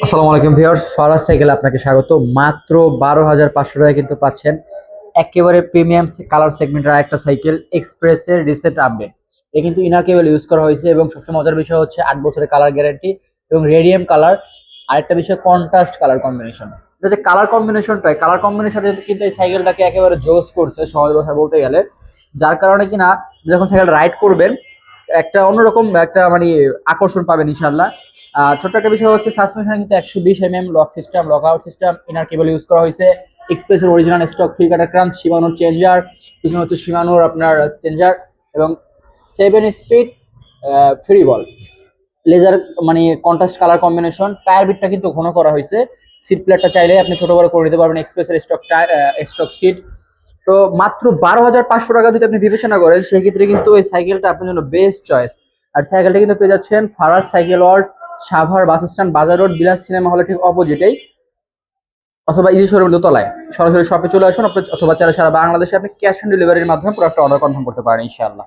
আসসালামু আলাইকুম ভিউয়ার্স, ফারাজ সাইকেলে আপনাকে স্বাগত। মাত্র 12,500 টাকায় কিন্তু পাচ্ছেন একেবারে প্রিমিয়াম কালার সেগমেন্টের একটা সাইকেল এক্সপ্রেসের রিসেন্ট আপডেট। এটা কিন্তু ইনার কেবল ইউজ করা হয়েছে এবং সবচেয়ে মজার বিষয় হচ্ছে 8 বছরের কালার গ্যারান্টি এবং রেডিয়াম কালার। আরেকটা বিষয় কন্ট্রাস্ট কালার কম্বিনেশন। এটা যে কালার কম্বিনেশনটা কিন্তু এই সাইকেলটাকে একেবারে জোস করছে সহজ ভাষায় বলতে গেলে। যার কারণে কিনা যখন সাইকেল রাইড করবেন একটা অন্যরকম একটা মানে আকর্ষণ পাবেন ইনশাল্লাহ। ছোট্ট একটা বিষয় হচ্ছে সাসপেনশনে কিন্তু 120 লক আউট সিস্টেম ইনার কেবল ইউজ করা হয়েছে। এক্সপ্রেসের অরিজিনাল স্টক 3 কাটার ক্রাঞ্চ, শিমানোর চেঞ্জার, পিছনে হচ্ছে শিমানোর আপনার চেঞ্জার এবং 7 স্পিড ফ্রি বল লেজার মানে কন্ট্রাস্ট কালার কম্বিনেশন। টায়ার বিটটা কিন্তু ঘন করা হয়েছে। সিট প্লেটটা চাইলে আপনি ছোট বড় করে নিতে পারবেন। এক্সপ্রেসের স্টক সিট। তো মাত্র 12,500 টাকা যদি আপনি বিবেচনা করেন সেক্ষেত্রে কিন্তু এই সাইকেলটা আপনার জন্য বেস্ট চয়েস। আর সাইকেলটা কিন্তু পেয়ে যাচ্ছেন Faraz cycle world, Savar bus stand, Bazar road, Bilas cinema হলের ঠিক অপোজিটেই, অথবা ইজি শোরুম দোতলায়। সরাসরি শপে চলে আসুন অথবা চাইলে সারা বাংলাদেশে আপনি ক্যাশ অন ডেলিভারির মাধ্যমে প্রোডাক্ট অর্ডার কনফার্ম করতে পারেন ইনশাআল্লাহ।